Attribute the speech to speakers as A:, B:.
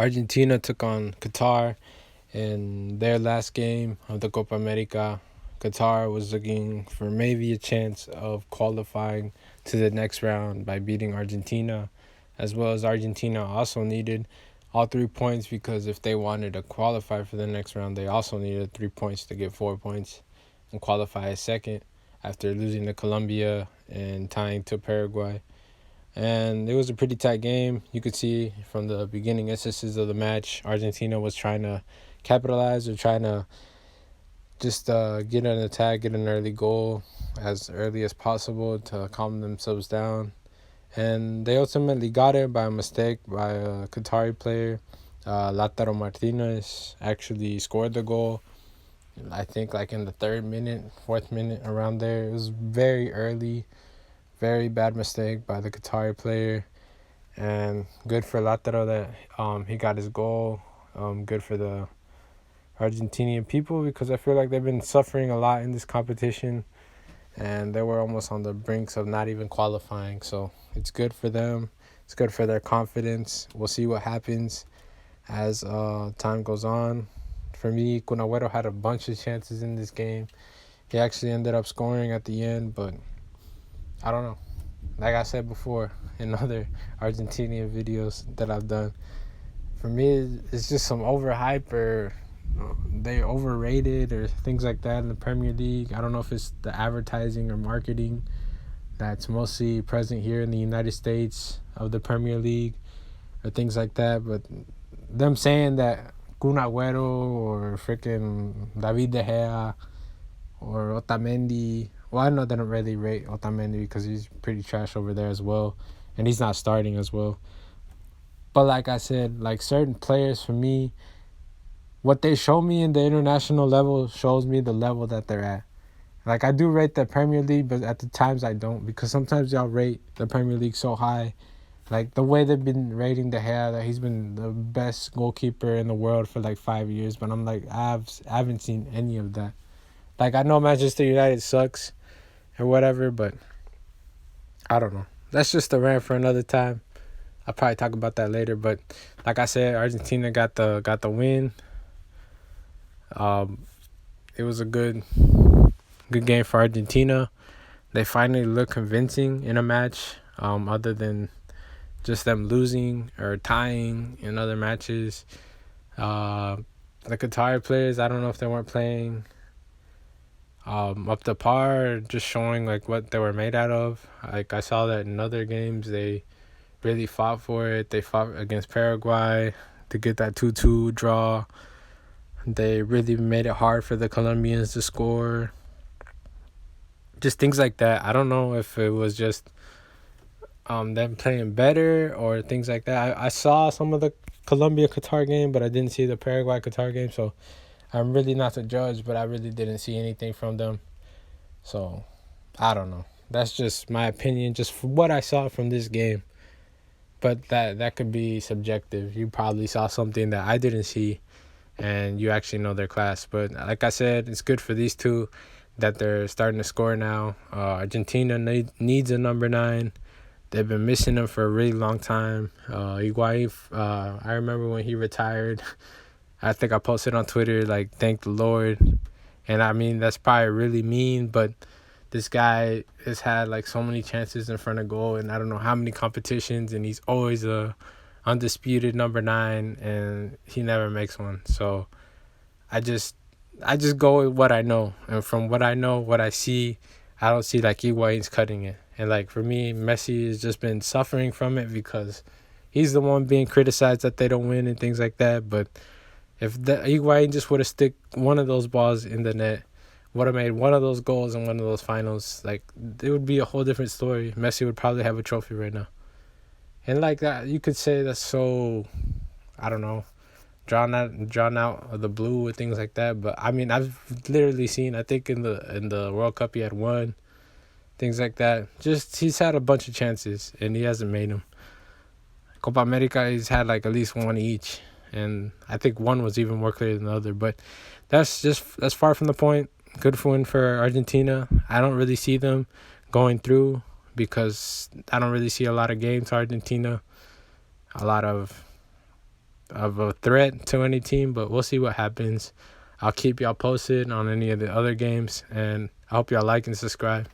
A: Argentina took on Qatar in their last game of the Copa America. Qatar was looking for maybe a chance of qualifying to the next round by beating Argentina, as well as Argentina also needed all 3 points because if they wanted to qualify for the next round, they also needed 3 points to get 4 points and qualify as second after losing to Colombia and tying to Paraguay. And it was a pretty tight game. You could see from the beginning instances of the match, Argentina was trying to capitalize or trying to just get an attack, get an early goal as early as possible to calm themselves down. And they ultimately got it by a mistake by a Qatari player. Lautaro Martinez actually scored the goal. I think like in the 3rd minute, 4th minute, around there. It was very early. Very bad mistake by the Qatari player, and good for Lautaro that he got his goal. Good for the Argentinian people because I feel like they've been suffering a lot in this competition, and they were almost on the brinks of not even qualifying. So it's good for them. It's good for their confidence. We'll see what happens as time goes on. For me, Aguero had a bunch of chances in this game. He actually ended up scoring at the end, but I don't know. Like I said before in other Argentinian videos that I've done, for me, it's just some overhype or they overrated or things like that in the Premier League. I don't know if it's the advertising or marketing that's mostly present here in the United States of the Premier League or things like that. But them saying that Kun Agüero or freaking David De Gea or Otamendi. Well, I know they don't really rate Otamendi because he's pretty trash over there as well. And he's not starting as well. But like I said, like certain players for me, what they show me in the international level shows me the level that they're at. Like I do rate the Premier League, but at the times I don't because sometimes y'all rate the Premier League so high. Like the way they've been rating De Gea, that he's been the best goalkeeper in the world for like 5 years. But I'm like, I haven't seen any of that. Like I know Manchester United sucks or whatever, but I don't know. That's just a rant for another time. I'll probably talk about that later. But like I said, Argentina got the win. It was a good game for Argentina. They finally looked convincing in a match. Other than just them losing or tying in other matches. The Qatar players, I don't know if they weren't playing up to par, just showing like what they were made out of. Like I saw that in other games, they really fought for it. They fought against Paraguay to get that 2-2 draw. They really made it hard for the Colombians to score. Just things like that. I don't know if it was just them playing better or things like that. I saw some of the Colombia-Qatar game, but I didn't see the Paraguay-Qatar game, so I'm really not to judge, but I really didn't see anything from them. So, I don't know. That's just my opinion, just for what I saw from this game. But that could be subjective. You probably saw something that I didn't see, and you actually know their class. But like I said, it's good for these two that they're starting to score now. Argentina needs a number 9. They've been missing him for a really long time. Higuain, I remember when he retired, I think I posted on Twitter, like, thank the Lord. And I mean, that's probably really mean, but this guy has had, like, so many chances in front of goal, and I don't know how many competitions, and he's always a undisputed number 9, and he never makes one. So I just go with what I know. And from what I know, what I see, I don't see, like, Higuain's cutting it. And, like, for me, Messi has just been suffering from it because he's the one being criticized that they don't win and things like that. But if Higuain just would have stick one of those balls in the net, would have made one of those goals in one of those finals, like, it would be a whole different story. Messi would probably have a trophy right now. And, like, that, you could say that's so, I don't know, drawn out of the blue and things like that. But, I mean, I've literally seen, I think in the World Cup he had one, things like that. Just, he's had a bunch of chances, and he hasn't made them. Copa America, he's had, like, at least one each. And I think one was even more clear than the other. But that's far from the point. Good win for Argentina. I don't really see them going through because I don't really see a lot of games to Argentina. A lot of of a threat to any team, but we'll see what happens. I'll keep y'all posted on any of the other games, and I hope y'all like and subscribe.